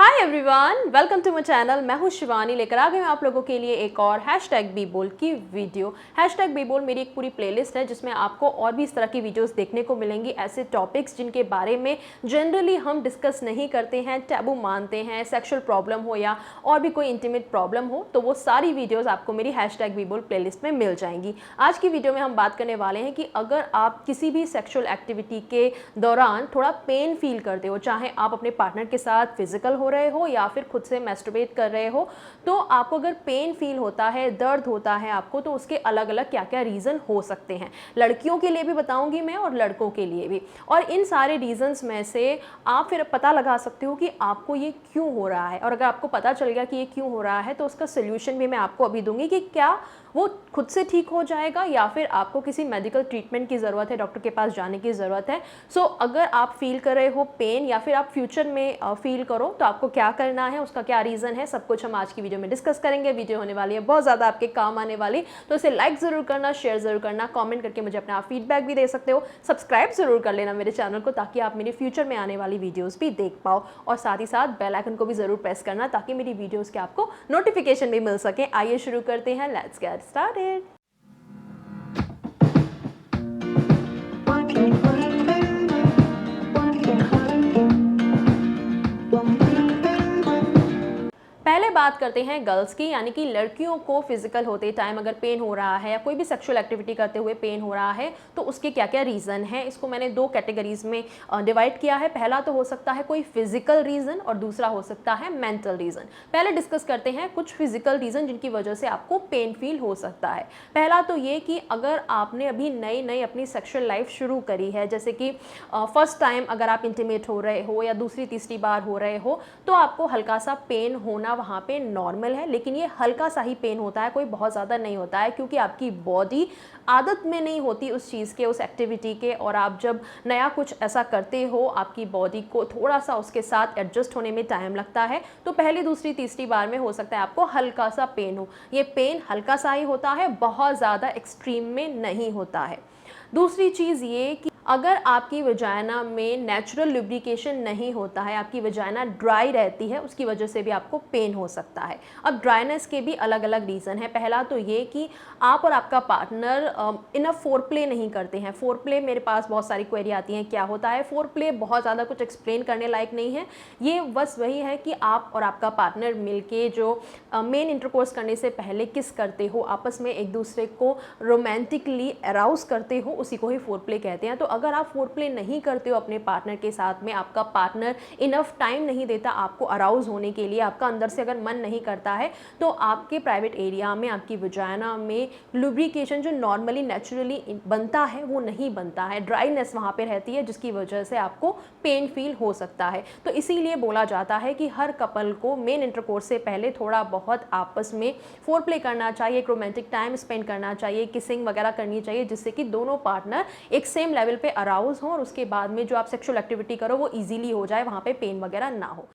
Hi everyone, welcome to my channel. मैं हूं शिवानी, लेकर आ गई हूं आप लोगों के लिए एक और #BeBold की वीडियो। #BeBold मेरी एक पूरी प्लेलिस्ट है जिसमें आपको और भी इस तरह की वीडियोस देखने को मिलेंगी, ऐसे टॉपिक्स जिनके बारे में जनरली हम डिस्कस नहीं करते हैं, टैबू मानते हैं, सेक्सुअल प्रॉब्लम हो या और भी कोई इंटीमेट प्रॉब्लम हो, तो वो सारी वीडियोज़ आपको मेरी #BeBold प्लेलिस्ट में मिल जाएंगी। आज की वीडियो में हम बात करने वाले हैं कि अगर आप किसी भी सेक्सुअल एक्टिविटी के दौरान थोड़ा पेन फील करते हो, चाहे आप अपने पार्टनर के साथ फिजिकल हो रहे हो या फिर खुद से मैस्टरबेट कर रहे हो, तो आपको अगर पेन फील होता है, दर्द होता है आपको, तो उसके अलग अलग क्या क्या रीज़न हो सकते हैं। लड़कियों के लिए भी बताऊंगी मैं और लड़कों के लिए भी, और इन सारे रीज़न्स में से आप फिर पता लगा सकते हो कि आपको ये क्यों हो रहा है। और अगर आपको पता चल गया कि ये क्यों हो रहा है तो उसका सोल्यूशन भी मैं आपको अभी दूंगी कि क्या वो खुद से ठीक हो जाएगा या फिर आपको किसी मेडिकल ट्रीटमेंट की ज़रूरत है, डॉक्टर के पास जाने की ज़रूरत है। सो अगर आप फील कर रहे हो पेन या फिर आप फ्यूचर में फील करो, तो आपको क्या करना है, उसका क्या रीज़न है, सब कुछ हम आज की वीडियो में डिस्कस करेंगे। वीडियो होने वाली है बहुत ज़्यादा आपके काम आने वाली, तो इसे लाइक ज़रूर करना, शेयर ज़रूर करना, कॉमेंट करके मुझे अपना फीडबैक भी दे सकते हो। सब्सक्राइब ज़रूर कर लेना मेरे चैनल को, ताकि आप मेरे फ्यूचर में आने वाली वीडियोज़ भी देख पाओ, और साथ ही साथ बेल आइकन को भी ज़रूर प्रेस करना ताकि मेरी वीडियोज़ के आपको नोटिफिकेशन भी मिल सके। आइए शुरू करते हैं, लेट्स गेट स्टार्टेड। पहले बात करते हैं गर्ल्स की, यानी कि लड़कियों को फिजिकल होते टाइम अगर पेन हो रहा है या कोई भी सेक्सुअल एक्टिविटी करते हुए पेन हो रहा है, तो उसके क्या क्या रीज़न है। इसको मैंने दो कैटेगरीज में डिवाइड किया है। पहला तो हो सकता है कोई फिजिकल रीज़न और दूसरा हो सकता है मेंटल रीज़न। पहले डिस्कस करते हैं कुछ फिजिकल रीज़न जिनकी वजह से आपको पेन फील हो सकता है। पहला तो ये कि अगर आपने अभी नई नई अपनी सेक्सुअल लाइफ शुरू करी है, जैसे कि फर्स्ट टाइम अगर आप इंटीमेट हो रहे हो या दूसरी तीसरी बार हो रहे हो, तो आपको हल्का सा पेन होना वहाँ पे नॉर्मल है। लेकिन ये हल्का सा ही पेन होता है, कोई बहुत ज़्यादा नहीं होता है, क्योंकि आपकी बॉडी आदत में नहीं होती उस चीज़ के, उस एक्टिविटी के। और आप जब नया कुछ ऐसा करते हो, आपकी बॉडी को थोड़ा सा उसके साथ एडजस्ट होने में टाइम लगता है। तो पहली दूसरी तीसरी बार में हो सकता है आपको हल्का सा पेन हो। ये पेन हल्का सा ही होता है, बहुत ज़्यादा एक्सट्रीम में नहीं होता है। दूसरी चीज़ ये कि अगर आपकी वजाइना में नेचुरल लुब्रिकेशन नहीं होता है, आपकी वजाइना ड्राई रहती है, उसकी वजह से भी आपको पेन हो सकता है। अब ड्राइनेस के भी अलग अलग रीज़न है। पहला तो ये कि आप और आपका पार्टनर इनफ फोरप्ले नहीं करते हैं। फोरप्ले, मेरे पास बहुत सारी क्वेरी आती हैं क्या होता है फोरप्ले, बहुत ज़्यादा कुछ एक्सप्लेन करने लायक नहीं है। ये बस वही है कि आप और आपका पार्टनर मिलके जो मेन इंटरकोर्स करने से पहले किस करते हो, आपस में एक दूसरे को रोमांटिकली अराउज करते हो, उसी को ही फोरप्ले कहते हैं। तो अगर आप फोरप्ले नहीं करते हो अपने पार्टनर के साथ में, आपका पार्टनर इनफ टाइम नहीं देता आपको अराउज होने के लिए, आपका अंदर से अगर मन नहीं करता है, तो आपके प्राइवेट एरिया में, आपकी वजाइना में लुब्रिकेशन जो नॉर्मली नेचुरली बनता है वो नहीं बनता है। ड्राइनेस वहाँ पे रहती है, जिसकी वजह से आपको पेन फील हो सकता है। तो इसीलिए बोला जाता है कि हर कपल को मेन इंटरकोर्स से पहले थोड़ा बहुत आपस में फोरप्ले करना चाहिए, एक रोमांटिक टाइम स्पेंड करना चाहिए, किसिंग वगैरह करनी चाहिए, जिससे कि दोनों पार्टनर एक सेम लेवल पे अराउज हो और उसके बाद में जो आप सेक्सुअल एक्टिविटी करो वो इजीली हो जाए, वहाँ पे पेन वगैरह ना हो।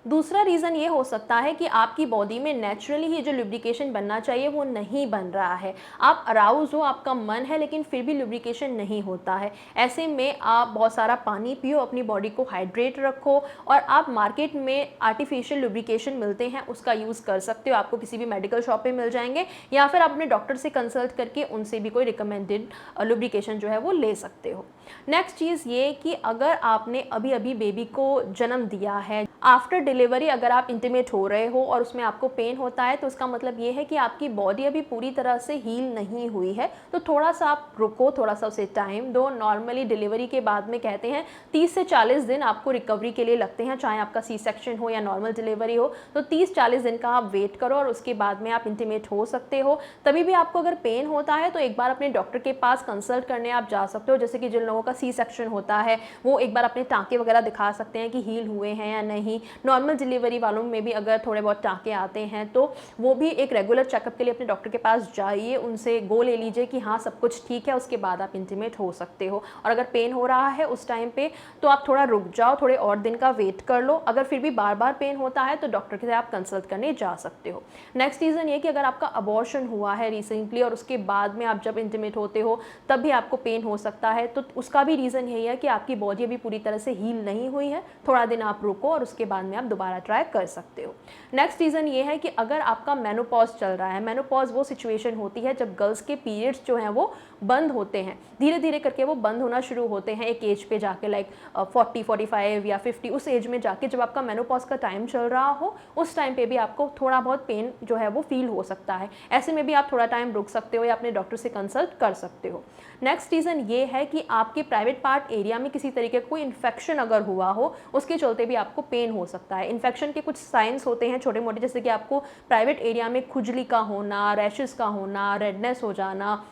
दूसरा रीज़न ये हो सकता है कि आपकी बॉडी में नेचुरली ही जो लुब्रिकेशन बनना चाहिए वो नहीं बन रहा है। आप अराउज हो, आपका मन है, लेकिन फिर भी लुब्रिकेशन नहीं होता है। ऐसे में आप बहुत सारा पानी पियो, अपनी बॉडी को हाइड्रेट रखो, और आप मार्केट में आर्टिफिशियल लुब्रिकेशन मिलते हैं उसका यूज़ कर सकते हो। आपको किसी भी मेडिकल शॉप पे मिल जाएंगे, या फिर आप अपने डॉक्टर से कंसल्ट करके उनसे भी कोई रिकमेंडेड लुब्रिकेशन जो है वो ले सकते हो। नेक्स्ट चीज़ ये कि अगर आपने अभी अभी बेबी को जन्म दिया है, आफ्टर डिलीवरी अगर आप इंटीमेट हो रहे हो और उसमें आपको पेन होता है, तो उसका मतलब ये है कि आपकी बॉडी अभी पूरी तरह से हील नहीं हुई है। तो थोड़ा सा आप रुको, थोड़ा सा उसे टाइम दो। नॉर्मली डिलीवरी के बाद में कहते हैं 30 से 40 दिन आपको रिकवरी के लिए लगते हैं, चाहे आपका सी सेक्शन हो या नॉर्मल डिलीवरी हो। तो 30-40 दिन का आप वेट करो और उसके बाद में आप इंटीमेट हो सकते हो। तभी भी आपको अगर पेन होता है तो एक बार अपने डॉक्टर के पास कंसल्ट करने आप जा सकते हो। जैसे कि जिन लोगों का सी सेक्शन होता है वो एक बार अपने टाँके वगैरह दिखा सकते हैं कि हील हुए हैं या नहीं। नॉर्मल डिलीवरी वालों में भी अगर थोड़े बहुत टाँके आते हैं तो वो भी एक रेगुलर चेकअप के लिए अपने डॉक्टर के पास जाइए, उनसे गो ले लीजिए कि हाँ सब कुछ ठीक है, उसके बाद आप इंटीमेट हो सकते हो। और अगर पेन हो रहा है उस टाइम पे तो आप थोड़ा रुक जाओ, थोड़े और दिन का वेट कर लो। अगर फिर भी बार बार पेन होता है तो डॉक्टर के साथ आप कंसल्ट करने जा सकते हो। नेक्स्ट रीज़न ये कि अगर आपका अबॉर्शन हुआ है रिसेंटली और उसके बाद में आप जब इंटीमेट होते हो तब भी आपको पेन हो सकता है, तो उसका भी रीज़न यही है कि आपकी बॉडी अभी पूरी तरह से हील नहीं हुई है। थोड़ा दिन आप रुको और उसके उसके बाद में आप दोबारा ट्राई कर सकते हो। नेक्स्ट रीज़न ये है कि अगर आपका मेनोपॉज चल रहा है, मेनोपॉज वो सिचुएशन होती है जब गर्ल्स के पीरियड्स जो हैं वो बंद होते हैं, धीरे धीरे करके वो बंद होना शुरू होते हैं एक एज पे जाके, लाइक 40, 45 या 50, उस एज में जाके जब आपका मेनोपॉज का टाइम चल रहा हो, उस टाइम पे भी आपको थोड़ा बहुत पेन जो है वो फील हो सकता है। ऐसे में भी आप थोड़ा टाइम रुक सकते हो या अपने डॉक्टर से कंसल्ट कर सकते हो। नेक्स्ट रीज़न ये है कि आपके प्राइवेट पार्ट एरिया में किसी तरीके का कोई इन्फेक्शन अगर हुआ हो, उसके चलते भी आपको पेन हो सकता है। इन्फेक्शन के कुछ साइंस होते हैं छोटे मोटे, जैसे कि आपको प्राइवेट एरिया में खुजली का होना, रैशेस का होना, रेडनेस हो जाना,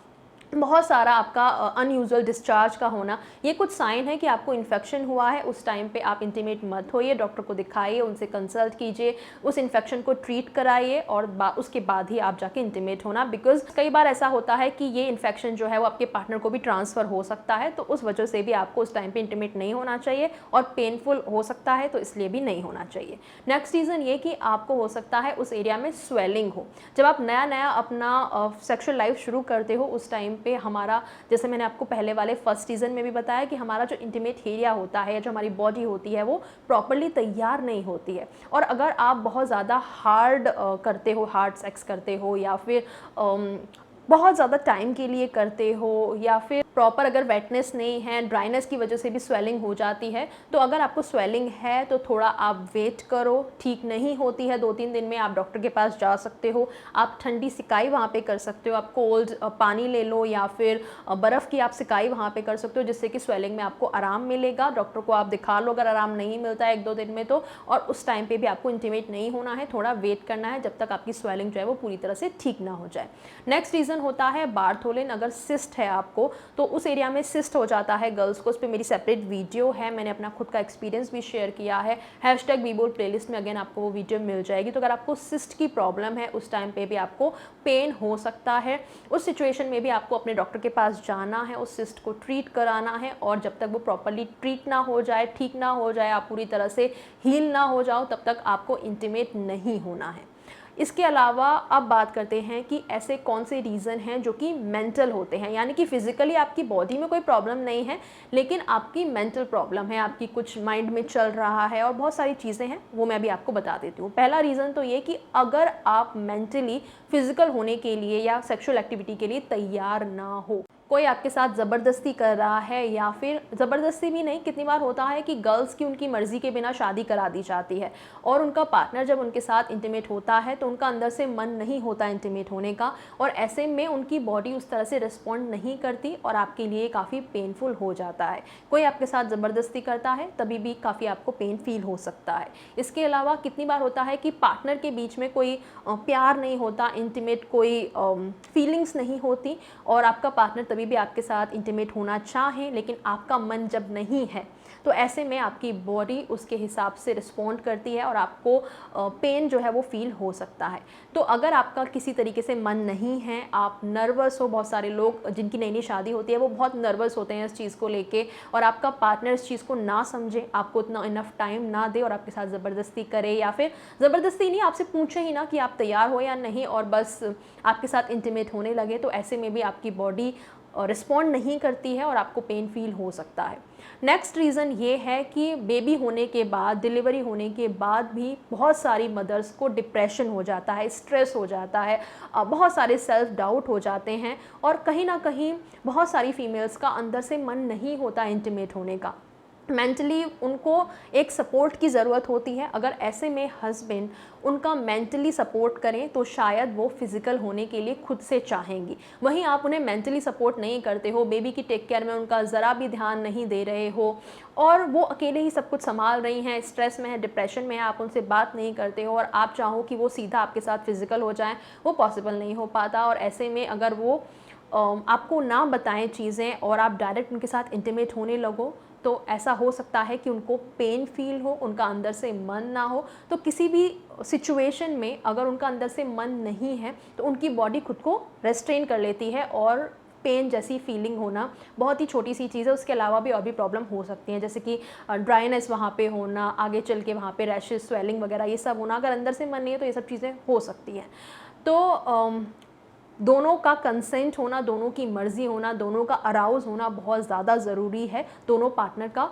बहुत सारा आपका अनयूजुअल डिस्चार्ज का होना, ये कुछ साइन है कि आपको इन्फेक्शन हुआ है। उस टाइम पे आप इंटीमेट मत होइए, डॉक्टर को दिखाइए, उनसे कंसल्ट कीजिए, उस इन्फेक्शन को ट्रीट कराइए और उसके बाद ही आप जाके इंटीमेट होना। बिकॉज कई बार ऐसा होता है कि ये इन्फेक्शन जो है वो आपके पार्टनर को भी ट्रांसफ़र हो सकता है, तो उस वजह से भी आपको उस टाइम पर इंटीमेट नहीं होना चाहिए और पेनफुल हो सकता है, तो इसलिए भी नहीं होना चाहिए। नेक्स्ट रीज़न ये कि आपको हो सकता है उस एरिया में स्वेलिंग हो। जब आप नया नया अपना सेक्शुअल लाइफ शुरू करते हो, उस टाइम पे हमारा, जैसे मैंने आपको पहले वाले फर्स्ट सीजन में भी बताया कि हमारा जो इंटीमेट एरिया होता है, जो हमारी बॉडी होती है, वो प्रॉपर्ली तैयार नहीं होती है। और अगर आप बहुत ज़्यादा हार्ड करते हो, हार्ड सेक्स करते हो, या फिर बहुत ज़्यादा टाइम के लिए करते हो, या फिर प्रॉपर अगर वेटनेस नहीं है, ड्राइनेस की वजह से भी स्वेलिंग हो जाती है, तो अगर आपको स्वेलिंग है तो थोड़ा आप वेट करो। ठीक नहीं होती है 2-3 दिन में, आप डॉक्टर के पास जा सकते हो। आप ठंडी सिकाई वहाँ पे कर सकते हो, आप कोल्ड पानी ले लो या फिर बर्फ़ की आप सिकाई वहाँ पे कर सकते हो, जिससे कि स्वेलिंग में आपको आराम मिलेगा। डॉक्टर को आप दिखा लो अगर आराम नहीं मिलता है 1-2 दिन में तो, और उस टाइम पे भी आपको इंटीमेट नहीं होना है, थोड़ा वेट करना है जब तक आपकी स्वेलिंग जो है वो पूरी तरह से ठीक ना हो जाए। नेक्स्ट रीज़न होता है बार्थोलिन। अगर सिस्ट है आपको, तो उस एरिया में सिस्ट हो जाता है गर्ल्स को, उस पर मेरी सेपरेट वीडियो है, मैंने अपना खुद का एक्सपीरियंस भी शेयर किया है। #बीबोल्ड प्लेलिस्ट में अगेन आपको वो वीडियो मिल जाएगी। तो अगर आपको सिस्ट की प्रॉब्लम है, उस टाइम पे भी आपको पेन हो सकता है। उस सिचुएशन में भी आपको अपने डॉक्टर के पास जाना है, उस सिस्ट को ट्रीट कराना है, और जब तक वो प्रॉपरली ट्रीट ना हो जाए, ठीक ना हो जाए, आप पूरी तरह से हील ना हो जाओ, तब तक आपको इंटीमेट नहीं होना है। इसके अलावा अब बात करते हैं कि ऐसे कौन से रीज़न हैं जो कि मेंटल होते हैं, यानी कि फिज़िकली आपकी बॉडी में कोई प्रॉब्लम नहीं है, लेकिन आपकी मेंटल प्रॉब्लम है, आपकी कुछ माइंड में चल रहा है और बहुत सारी चीज़ें हैं, वो मैं भी आपको बता देती हूँ। पहला रीज़न तो ये कि अगर आप मेंटली फिज़िकल होने के लिए या सेक्सुअल एक्टिविटी के लिए तैयार ना हो, कोई आपके साथ ज़बरदस्ती कर रहा है, या फिर ज़बरदस्ती भी नहीं, कितनी बार होता है कि गर्ल्स की उनकी मर्ज़ी के बिना शादी करा दी जाती है, और उनका पार्टनर जब उनके साथ इंटीमेट होता है तो उनका अंदर से मन नहीं होता इंटीमेट होने का, और ऐसे में उनकी बॉडी उस तरह से रिस्पॉन्ड नहीं करती और आपके लिए काफ़ी पेनफुल हो जाता है। कोई आपके साथ ज़बरदस्ती करता है, तभी भी काफ़ी आपको पेन फील हो सकता है। इसके अलावा कितनी बार होता है कि पार्टनर के बीच में कोई प्यार नहीं होता, इंटीमेट कोई फीलिंग्स नहीं होती, और आपका पार्टनर तभी भी आपके साथ इंटीमेट होना चाहे, लेकिन आपका मन जब नहीं है, तो ऐसे में आपकी बॉडी उसके हिसाब से रिस्पॉन्ड करती है और आपको पेन जो है वो फील हो सकता है। तो अगर आपका किसी तरीके से मन नहीं है, आप नर्वस हो, बहुत सारे लोग जिनकी नई नई शादी होती है वो बहुत नर्वस होते हैं इस चीज़ को लेके, और आपका पार्टनर इस चीज़ को ना समझे, आपको इतना इनफ टाइम ना दे और आपके साथ ज़बरदस्ती करे, या फिर ज़बरदस्ती नहीं, आपसे पूछे ही ना कि आप तैयार हो या नहीं, और बस आपके साथ इंटीमेट होने लगे, तो ऐसे में भी आपकी बॉडी रिस्पॉन्ड नहीं करती है और आपको पेन फील हो सकता है। नेक्स्ट रीज़न ये है कि बेबी होने के बाद, डिलीवरी होने के बाद भी बहुत सारी मदर्स को डिप्रेशन हो जाता है, स्ट्रेस हो जाता है, बहुत सारे सेल्फ डाउट हो जाते हैं, और कहीं ना कहीं बहुत सारी फीमेल्स का अंदर से मन नहीं होता इंटीमेट होने का। मेंटली उनको एक सपोर्ट की ज़रूरत होती है। अगर ऐसे में हस्बैंड उनका मेंटली सपोर्ट करें तो शायद वो फिज़िकल होने के लिए खुद से चाहेंगी। वहीं आप उन्हें मेंटली सपोर्ट नहीं करते हो, बेबी की टेक केयर में उनका ज़रा भी ध्यान नहीं दे रहे हो, और वो अकेले ही सब कुछ संभाल रही हैं, स्ट्रेस में है, डिप्रेशन में है, आप उनसे बात नहीं करते हो, और आप चाहो कि वो सीधा आपके साथ फिज़िकल हो जाएँ, वो पॉसिबल नहीं हो पाता। और ऐसे में अगर वो आपको ना बताएं चीज़ें और आप डायरेक्ट उनके साथ इंटीमेट होने लगो, तो ऐसा हो सकता है कि उनको पेन फील हो, उनका अंदर से मन ना हो। तो किसी भी सिचुएशन में अगर उनका अंदर से मन नहीं है तो उनकी बॉडी खुद को रेस्ट्रेन कर लेती है, और पेन जैसी फीलिंग होना बहुत ही छोटी सी चीज़ है। उसके अलावा भी और भी प्रॉब्लम हो सकती हैं, जैसे कि ड्राइनेस वहाँ पे होना, आगे चल के वहाँ पे रैशेस, स्वेलिंग वगैरह ये सब होना। अगर अंदर से मन नहीं है तो ये सब चीज़ें हो सकती हैं। तो दोनों का कंसेंट होना, दोनों की मर्ज़ी होना, दोनों का अराउज़ होना बहुत ज़्यादा ज़रूरी है, दोनों पार्टनर का,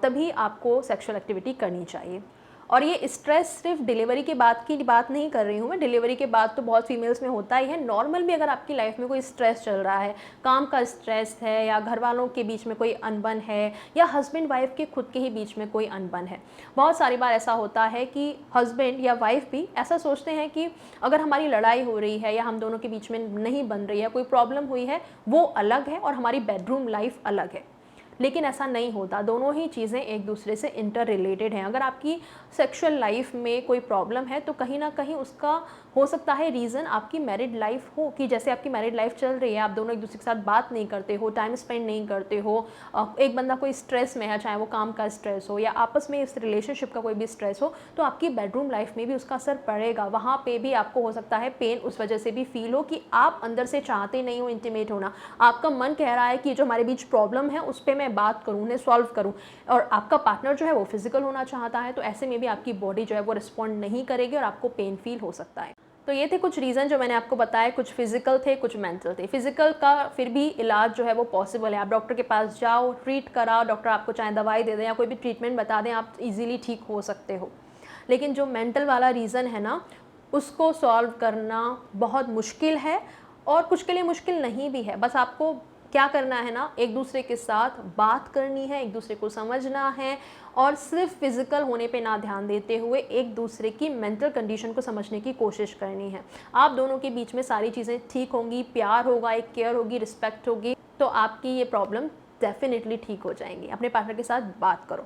तभी आपको सेक्सुअल एक्टिविटी करनी चाहिए। और ये स्ट्रेस सिर्फ डिलीवरी के बाद की बात नहीं कर रही हूँ मैं, डिलीवरी के बाद तो बहुत फीमेल्स में होता ही है। नॉर्मल भी अगर आपकी लाइफ में कोई स्ट्रेस चल रहा है, काम का स्ट्रेस है, या घर वालों के बीच में कोई अनबन है, या हस्बैंड वाइफ के खुद के ही बीच में कोई अनबन है। बहुत सारी बार ऐसा होता है कि हस्बैंड या वाइफ भी ऐसा सोचते हैं कि अगर हमारी लड़ाई हो रही है या हम दोनों के बीच में नहीं बन रही है, कोई प्रॉब्लम हुई है, वो अलग है और हमारी बेडरूम लाइफ अलग है। लेकिन ऐसा नहीं होता, दोनों ही चीज़ें एक दूसरे से इंटर रिलेटेड हैं। अगर आपकी सेक्सुअल लाइफ में कोई प्रॉब्लम है तो कहीं ना कहीं उसका हो सकता है रीज़न आपकी मैरिड लाइफ हो, कि जैसे आपकी मैरिड लाइफ चल रही है, आप दोनों एक दूसरे के साथ बात नहीं करते हो, टाइम स्पेंड नहीं करते हो, एक बंदा कोई स्ट्रेस में है, चाहे वो काम का स्ट्रेस हो या आपस में इस रिलेशनशिप का कोई भी स्ट्रेस हो, तो आपकी बेडरूम लाइफ में भी उसका असर पड़ेगा। वहाँ पे भी आपको हो सकता है पेन उस वजह से भी फील हो कि आप अंदर से चाहते नहीं हो इंटीमेट होना, आपका मन कह रहा है कि जो हमारे बीच प्रॉब्लम है उस पर मैं बात करूँ, उन्हें सॉल्व करूँ, और आपका पार्टनर जो है वो फिजिकल होना चाहता है। तो ऐसे में भी आपकी बॉडी जो है वो रिस्पॉन्ड नहीं करेगी और आपको पेन फील हो सकता है। तो ये थे कुछ रीज़न जो मैंने आपको बताया, कुछ फिजिकल थे, कुछ मेंटल थे। फिजिकल का फिर भी इलाज जो है वो पॉसिबल है, आप डॉक्टर के पास जाओ, ट्रीट कराओ, डॉक्टर आपको चाहे दवाई दे दें या कोई भी ट्रीटमेंट बता दें, आप इजीली ठीक हो सकते हो। लेकिन जो मेंटल वाला रीज़न है ना, उसको सॉल्व करना बहुत मुश्किल है, और कुछ के लिए मुश्किल नहीं भी है। बस आपको क्या करना है ना, एक दूसरे के साथ बात करनी है, एक दूसरे को समझना है, और सिर्फ फिजिकल होने पे ना ध्यान देते हुए एक दूसरे की मेंटल कंडीशन को समझने की कोशिश करनी है। आप दोनों के बीच में सारी चीज़ें ठीक होंगी, प्यार होगा, एक केयर होगी, रिस्पेक्ट होगी, तो आपकी ये प्रॉब्लम डेफिनेटली ठीक हो जाएंगी। अपने पार्टनर के साथ बात करो।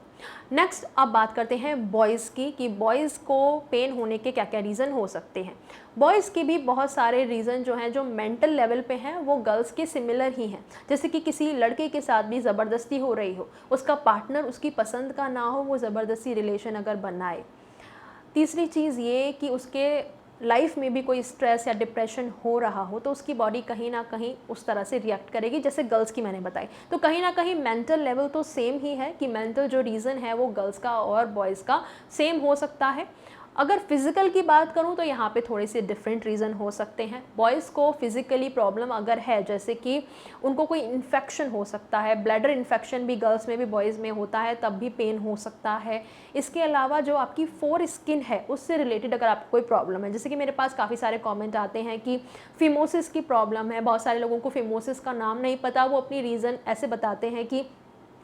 नेक्स्ट अब बात करते हैं बॉयज़ की, कि बॉयज़ को पेन होने के क्या क्या रीज़न हो सकते हैं। बॉयज़ के भी बहुत सारे रीज़न जो हैं, जो मेंटल लेवल पे हैं, वो गर्ल्स के सिमिलर ही हैं। जैसे कि किसी लड़के के साथ भी ज़बरदस्ती हो रही हो, उसका पार्टनर उसकी पसंद का ना हो, वो ज़बरदस्ती रिलेशन अगर बनाए। तीसरी चीज़ ये कि उसके लाइफ में भी कोई स्ट्रेस या डिप्रेशन हो रहा हो, तो उसकी बॉडी कहीं ना कहीं उस तरह से रिएक्ट करेगी, जैसे गर्ल्स की मैंने बताई। तो कहीं ना कहीं मेंटल लेवल तो सेम ही है, कि मेंटल जो रीज़न है वो गर्ल्स का और बॉयज़ का सेम हो सकता है। अगर फिज़िकल की बात करूं तो यहाँ पे थोड़े से डिफरेंट रीज़न हो सकते हैं। बॉयज़ को फिज़िकली प्रॉब्लम अगर है, जैसे कि उनको कोई इन्फेक्शन हो सकता है, ब्लैडर इन्फेक्शन भी गर्ल्स में भी बॉयज़ में होता है, तब भी पेन हो सकता है। इसके अलावा जो आपकी फोर स्किन है उससे रिलेटेड अगर आपको कोई प्रॉब्लम है, जैसे कि मेरे पास काफ़ी सारे कॉमेंट आते हैं कि फिमोसिस की प्रॉब्लम है। बहुत सारे लोगों को फिमोसिस का नाम नहीं पता, वो अपनी रीज़न ऐसे बताते हैं कि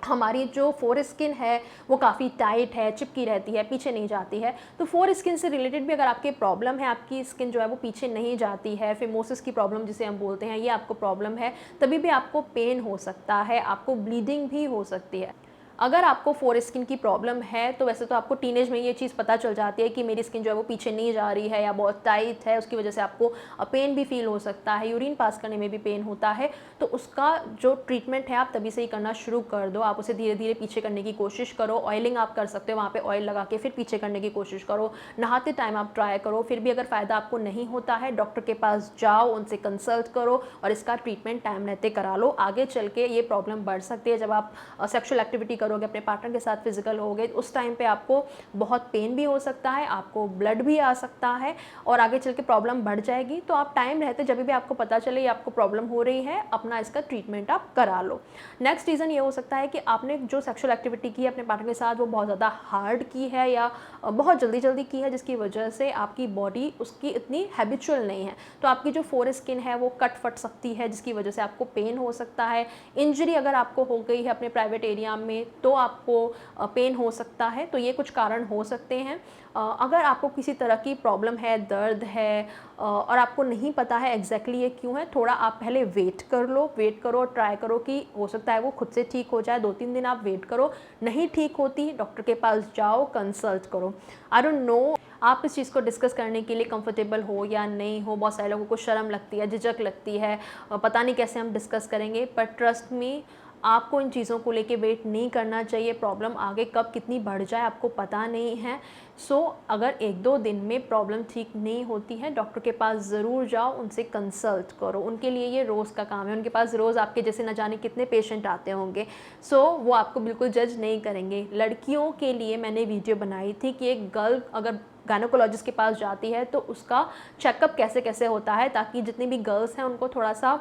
हमारी जो फोर स्किन है वो काफ़ी टाइट है, चिपकी रहती है, पीछे नहीं जाती है। तो फोर स्किन से रिलेटेड भी अगर आपके प्रॉब्लम है, आपकी स्किन जो है वो पीछे नहीं जाती है, फिमोसिस की प्रॉब्लम जिसे हम बोलते हैं, ये आपको प्रॉब्लम है, तभी भी आपको पेन हो सकता है, आपको ब्लीडिंग भी हो सकती है। अगर आपको फोर स्किन की प्रॉब्लम है तो वैसे तो आपको टीनेज में ये चीज़ पता चल जाती है कि मेरी स्किन जो है वो पीछे नहीं जा रही है या बहुत टाइट है, उसकी वजह से आपको पेन भी फील हो सकता है, यूरिन पास करने में भी पेन होता है। तो उसका जो ट्रीटमेंट है आप तभी से ही करना शुरू कर दो, आप उसे धीरे धीरे पीछे करने की कोशिश करो। ऑयलिंग आप कर सकते हो, वहाँ पर ऑयल लगा के फिर पीछे करने की कोशिश करो। नहाते टाइम आप ट्राई करो, फिर भी अगर फ़ायदा आपको नहीं होता है, डॉक्टर के पास जाओ, उनसे कंसल्ट करो और इसका ट्रीटमेंट टाइम रहते करा लो। आगे चल के ये प्रॉब्लम बढ़ सकती है, जब आप सेक्शुअल एक्टिविटी करोगे, अपने पार्टनर के साथ फिजिकल होगे, उस टाइम पे आपको बहुत पेन भी हो सकता है, आपको ब्लड भी आ सकता है और आगे चल के प्रॉब्लम बढ़ जाएगी। तो आप टाइम रहते जब भी आपको पता चले ये आपको प्रॉब्लम हो रही है, अपना इसका ट्रीटमेंट आप करा लो। नेक्स्ट रीज़न ये हो सकता है कि आपने जो सेक्शुअल एक्टिविटी की है अपने पार्टनर के साथ वो बहुत ज़्यादा हार्ड की है या बहुत जल्दी जल्दी की है, जिसकी वजह से आपकी बॉडी उसकी इतनी हैबिचुअल नहीं है। तो आपकी जो फोर स्किन है वो कट फट सकती है, जिसकी वजह से आपको पेन हो सकता है। इंजरी अगर आपको हो गई है अपने प्राइवेट एरिया में तो आपको पेन हो सकता है। तो ये कुछ कारण हो सकते हैं। अगर आपको किसी तरह की प्रॉब्लम है, दर्द है और आपको नहीं पता है एग्जैक्टली ये क्यों है, थोड़ा आप पहले वेट कर लो, वेट करो और ट्राई करो कि हो सकता है वो खुद से ठीक हो जाए। 2-3 दिन आप वेट करो, नहीं ठीक होती डॉक्टर के पास जाओ, कंसल्ट करो। आई डोंट नो आप इस चीज़ को डिस्कस करने के लिए कंफर्टेबल हो या नहीं हो। बहुत सारे लोगों को शर्म लगती है, झिझक लगती है, पता नहीं कैसे हम डिस्कस करेंगे। पर ट्रस्ट मी, आपको इन चीज़ों को लेके वेट नहीं करना चाहिए। प्रॉब्लम आगे कब कितनी बढ़ जाए आपको पता नहीं है। सो अगर 1-2 दिन में प्रॉब्लम ठीक नहीं होती है, डॉक्टर के पास ज़रूर जाओ, उनसे कंसल्ट करो। उनके लिए ये रोज़ का काम है, उनके पास रोज़ आपके जैसे न जाने कितने पेशेंट आते होंगे। सो वो आपको बिल्कुल जज नहीं करेंगे। लड़कियों के लिए मैंने वीडियो बनाई थी कि एक गर्ल अगर गायनोकोलॉजिस्ट के पास जाती है तो उसका चेकअप कैसे कैसे होता है, ताकि जितनी भी गर्ल्स हैं उनको थोड़ा सा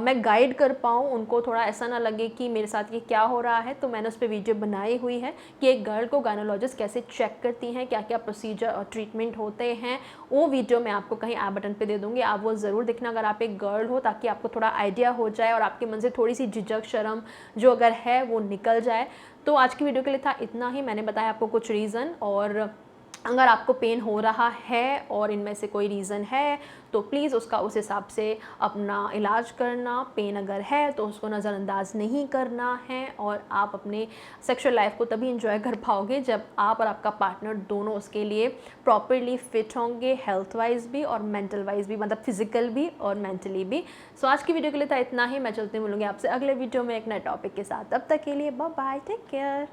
मैं गाइड कर पाऊँ, उनको थोड़ा ऐसा ना लगे कि मेरे साथ ये क्या हो रहा है। तो मैंने उस पर वीडियो बनाई हुई है कि एक गर्ल को गायनोलॉजिस्ट कैसे चेक करती हैं, क्या क्या प्रोसीजर और ट्रीटमेंट होते हैं। वो वीडियो मैं आपको कहीं आई बटन पे दे दूँगी, आप वो ज़रूर देखना अगर आप एक गर्ल हो, ताकि आपको थोड़ा आइडिया हो जाए और आपके मन से थोड़ी सी झिझक शर्म जो अगर है वो निकल जाए। तो आज की वीडियो के लिए था इतना ही। मैंने बताया आपको कुछ रीज़न, और अगर आपको पेन हो रहा है और इनमें से कोई रीज़न है तो प्लीज़ उसका उस हिसाब से अपना इलाज करना। पेन अगर है तो उसको नज़रअंदाज नहीं करना है, और आप अपने सेक्सुअल लाइफ को तभी इंजॉय कर पाओगे जब आप और आपका पार्टनर दोनों उसके लिए प्रॉपरली फिट होंगे, हेल्थ वाइज भी और मेंटल वाइज भी, मतलब फिजिकल भी और मेंटली भी। सो आज की वीडियो के लिए था इतना ही। मैं चलती मिलूंगी आपसे अगले वीडियो में एक नए टॉपिक के साथ। तब तक के लिए बाय बाय, टेक केयर।